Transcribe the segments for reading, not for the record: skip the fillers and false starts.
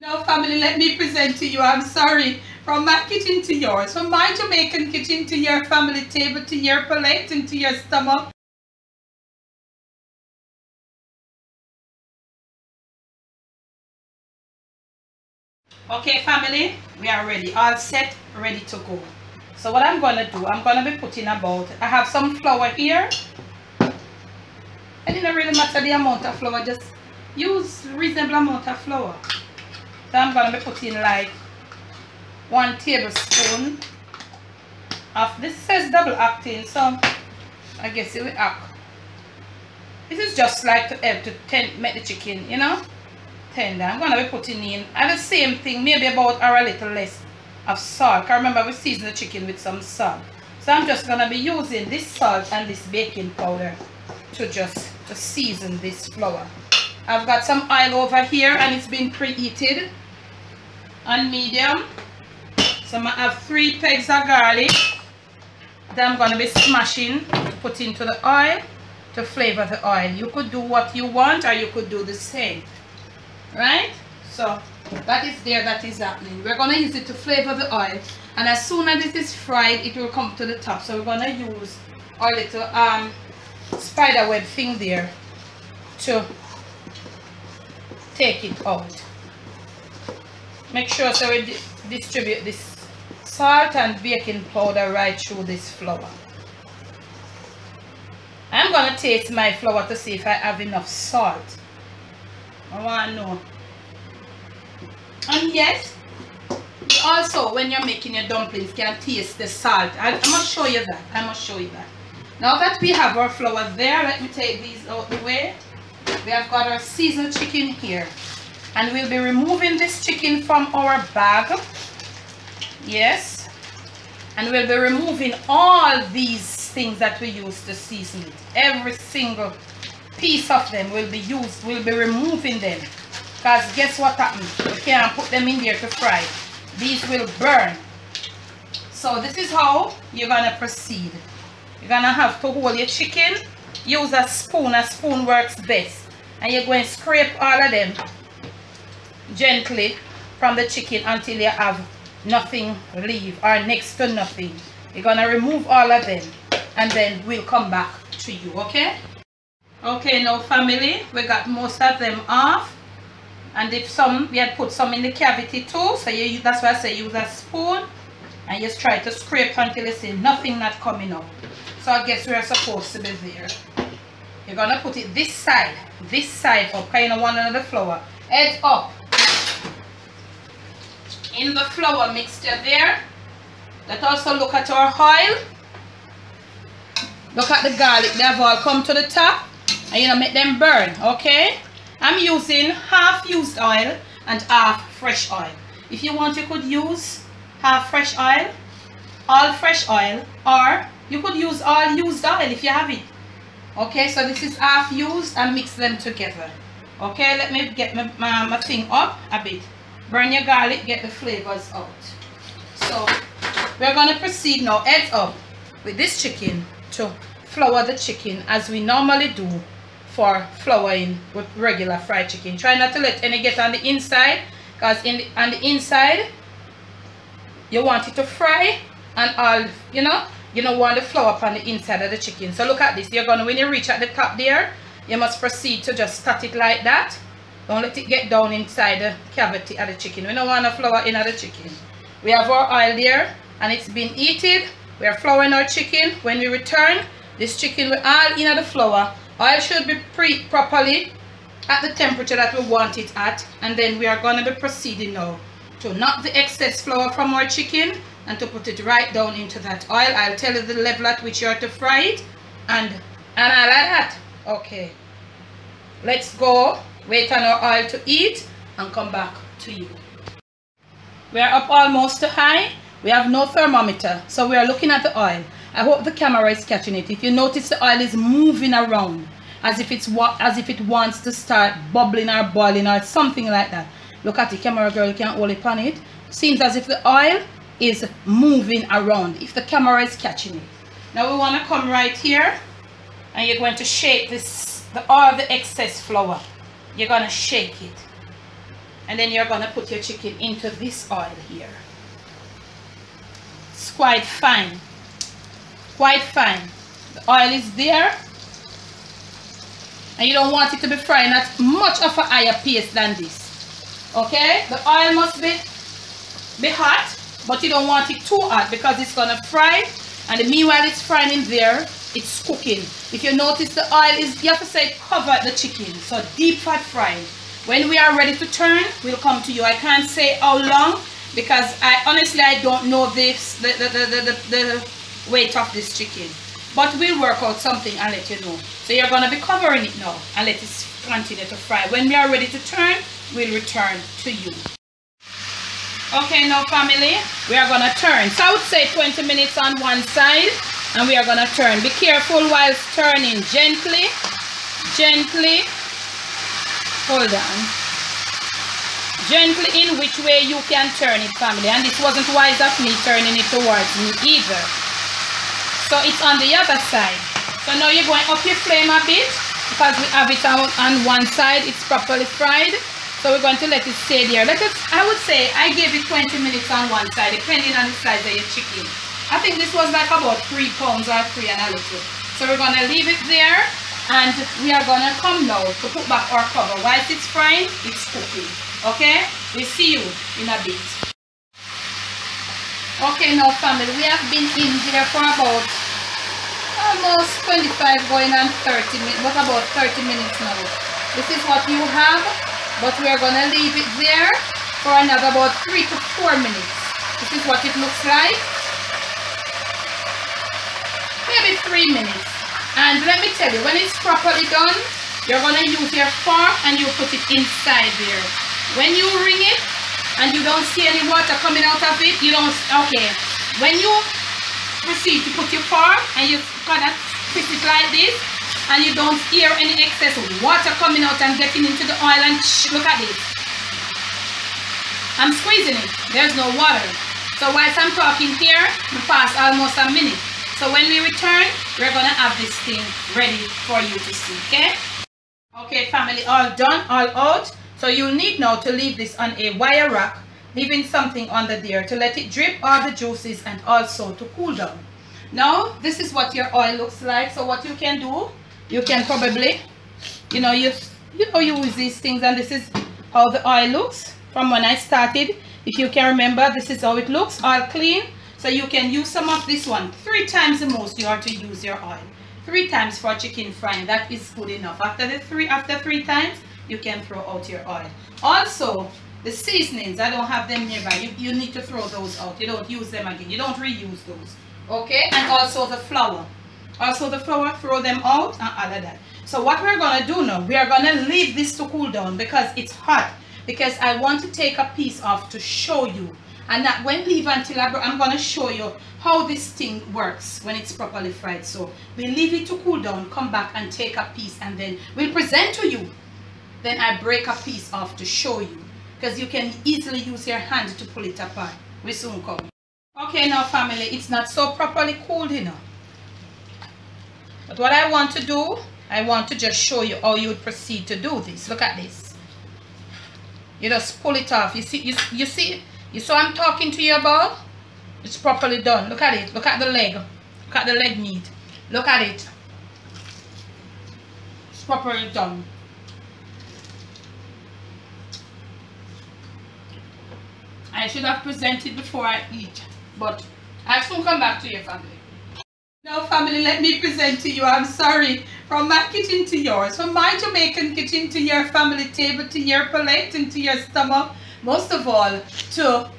Now family, let me present to you, I'm sorry, from my kitchen to yours, from my Jamaican kitchen to your family table, to your plate and to your stomach. Okay family, we are ready, all set, ready to go. So what I'm going to do, I'm going to be putting about, I have some flour here. It doesn't really matter the amount of flour, just use reasonable amount of flour. So I'm going to be putting like 1 tablespoon of, this says double acting, so I guess it will act. This is just like to help to make the chicken, you know, tender. I'm going to be putting in the same thing, maybe about or a little less of salt. I remember we season the chicken with some salt. So I'm just going to be using this salt and this baking powder to season this flour. I've got some oil over here and it's been preheated on medium. So I have 3 pegs of garlic that I'm going to be smashing to put into the oil to flavor the oil. You could do what you want or you could do the same, right? So that is there, that is happening. We're going to use it to flavor the oil, and as soon as it is fried it will come to the top. So we're going to use our little spider web thing there to take it out. Make sure so we distribute this salt and baking powder right through this flour. I'm going to taste my flour to see if I have enough salt. I want to know. And yes, also when you're making your dumplings, you can taste the salt. I must show you that. I must show you that. Now that we have our flour there, let me take these out the way. We have got our seasoned chicken here. And we'll be removing this chicken from our bag. Yes. And we'll be removing all these things that we use to season it. Every single piece of them will be used. We'll be removing them. Because guess what happens? You can't put them in there to fry. These will burn. So this is how you're going to proceed. You're going to have to hold your chicken. Use a spoon. A spoon works best. And you're going to scrape all of them gently from the chicken until you have nothing leave or next to nothing. You're going to remove all of them and then we'll come back to you, okay? Okay, now family, we got most of them off. And if some, we had put some in the cavity too, so that's why I say use a spoon and just try to scrape until you see nothing not coming out. So I guess we're supposed to be there. You're going to put it this side up, kind of one under the flour, edge up. In the flour mixture there. Let's also look at our oil. Look at the garlic, they have all come to the top and you know, make them burn, okay? I'm using half used oil and half fresh oil. If you want, you could use half fresh oil, all fresh oil, or you could use all used oil if you have it. Okay, so this is half used and mix them together. Okay, let me get my thing up a bit. Burn your garlic, get the flavors out. So we're going to proceed now, head up with this chicken to flour the chicken as we normally do for flouring with regular fried chicken. Try not to let any get on the inside, because on the inside you want it to fry and all, you don't want the flour up on the inside of the chicken. So look at this. You're going to, when you reach at the top there, you must proceed to just start it like that. Don't let it get down inside the cavity of the chicken. We don't want the flour in the chicken. We have our oil there and it's been heated. We are flouring our chicken. When we return, this chicken will all in the flour. Oil should be properly at the temperature that we want it at. And then we are going to be proceeding now to knock the excess flour from our chicken and to put it right down into that oil. I'll tell you the level at which you are to fry it. And I like that. Okay. Let's go. Wait on our oil to heat and come back to you. We are up almost to high. We have no thermometer, so we are looking at the oil. I hope the camera is catching it. If you notice, the oil is moving around as if it wants to start bubbling or boiling or something like that. Look at the camera, girl. You can't hold it on it. Seems as if the oil is moving around, if the camera is catching it. Now we want to come right here and you're going to shake all the excess flour. You're going to shake it And then you're gonna put your chicken into this oil here. It's quite fine. Quite fine. The oil is there. And you don't want it to be frying at much of a higher pace than this. Okay? The oil must be hot, but you don't want it too hot because it's gonna fry. And meanwhile it's frying in there, it's cooking. If you notice the oil is, you have to say cover the chicken. So deep fat frying. When we are ready to turn, we'll come to you. I can't say how long because honestly I don't know this the weight of this chicken. But we'll work out something and let you know. So you're gonna be covering it now and let it continue to fry. When we are ready to turn, we'll return to you. Okay, now family, we are gonna turn. So I would say 20 minutes on one side and we are gonna turn. Be careful whilst turning. Gently, gently. Hold on. Gently in which way you can turn it, family. And this wasn't wise of me turning it towards me either. So it's on the other side. So now you're going up your flame a bit because we have it on one side. It's properly fried. So we're going to let it stay there. I would say I gave it 20 minutes on one side, depending on the size of your chicken. I think this was like about 3 pounds or 3 and a little. So we're going to leave it there. And we are going to come now to put back our cover. Whilst it's frying, it's cooking. Okay? We'll see you in a bit. Okay, now family, we have been in there for about almost 25 going on 30 minutes, but about 30 minutes now. This is what you have, but we are going to leave it there for another about 3 to 4 minutes. This is what it looks like. Maybe 3 minutes. And let me tell you, when it's properly done, you're going to use your fork and you put it inside there. When you ring it and you don't see any water coming out of it, you don't, okay. When you proceed to put your fork and you kind of twist it like this and you don't hear any excess water coming out and getting into the oil and look at this. I'm squeezing it. There's no water. So whilst I'm talking here, we pass almost a minute. So when we return, we're going to have this thing ready for you to see, okay? Okay, family, all done, all out. So you'll need now to leave this on a wire rack, leaving something under there to let it drip all the juices and also to cool down. Now, this is what your oil looks like. So what you can do, you can probably, use these things, and this is how the oil looks from when I started. If you can remember, this is how it looks, all clean. So you can use some of this one. 3 times the most you are to use your oil. 3 times for chicken frying. That is good enough. After 3 times, you can throw out your oil. Also, the seasonings, I don't have them nearby. You need to throw those out. You don't use them again. You don't reuse those. Okay? And also the flour. Throw them out and all of that. So what we're going to do now, we are going to leave this to cool down because it's hot. Because I want to take a piece off to show you. And that when leave until I'm going to show you how this thing works when it's properly fried. So we leave it to cool down, come back and take a piece, and then we'll present to you. Then I break a piece off to show you. Because you can easily use your hand to pull it apart. We soon come. Okay, now family, it's not so properly cooled, But what I want to do, I want to just show you how you would proceed to do this. Look at this. You just pull it off. You see? You saw I'm talking to you about? It's properly done. Look at it. Look at the leg. Look at the leg meat. Look at it. It's properly done. I should have presented before I eat, but I'll soon come back to your family. Now family, let me present to you, I'm sorry, from my kitchen to yours, from my Jamaican kitchen to your family table, to your plate and to your stomach, most of all to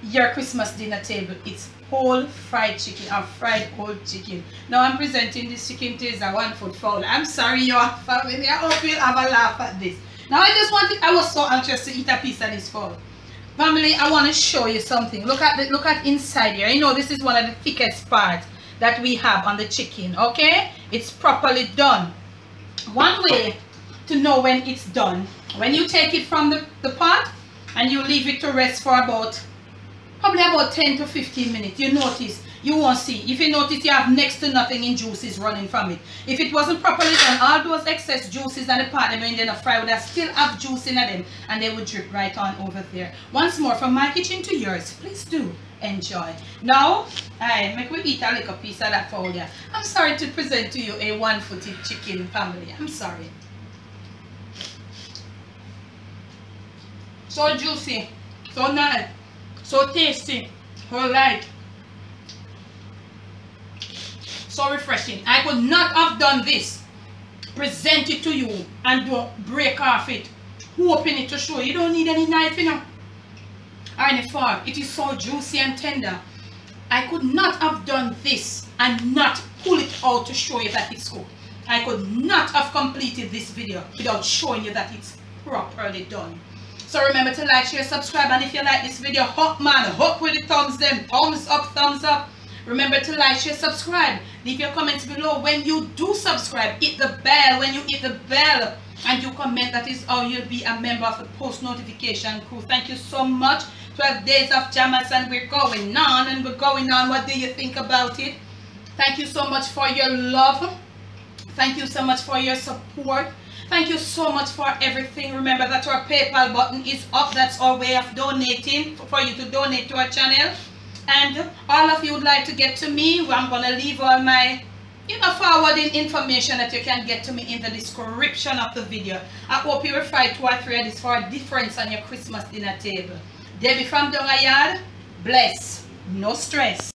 your Christmas dinner table. It's whole fried chicken or fried whole chicken. Now I'm presenting this chicken to you as a 1 foot fowl. I'm sorry your family, I hope you'll have a laugh at this. Now I was so anxious to eat a piece of this fowl. Family, I want to show you something. Look at inside here. This is one of the thickest parts that we have on the chicken. Okay, it's properly done. One way to know when it's done, when you take it from the pot and you leave it to rest for probably about 10 to 15 minutes, you notice you won't see. If you notice, you have next to nothing in juices running from it. If it wasn't properly done, all those excess juices and the part them in the fry would have still have juice in them, and they would drip right on over there. Once more, from my kitchen to yours, please do enjoy. Now, I make we eat a little piece of that for you. I'm sorry to present to you a one-footed chicken family. I'm sorry. So juicy, so nice, so tasty, so light, so refreshing. I could not have done this, present it to you and don't break off it, open it to show you. You don't need any knife, you know, or any fork. It is so juicy and tender. I could not have done this and not pull it out to show you that it's cooked. I could not have completed this video without showing you that it's properly done. So remember to like, share, subscribe, and if you like this video, hop man, hop with the thumbs them, thumbs up, thumbs up. Remember to like, share, subscribe. Leave your comments below. When you do subscribe, hit the bell. When you hit the bell and you comment, that is how you'll be a member of the post notification crew. Thank you so much. 12 days of Jammas and we're going on and we're going on. What do you think about it? Thank you so much for your love. Thank you so much for your support. Thank you so much for everything. Remember that our PayPal button is up. That's our way of donating, for you to donate to our channel. And all of you would like to get to me, I'm going to leave all my forwarding information that you can get to me in the description of the video. I hope you will find 2 or 3 of this for a difference on your Christmas dinner table. Debbie from Dongayard, bless, no stress.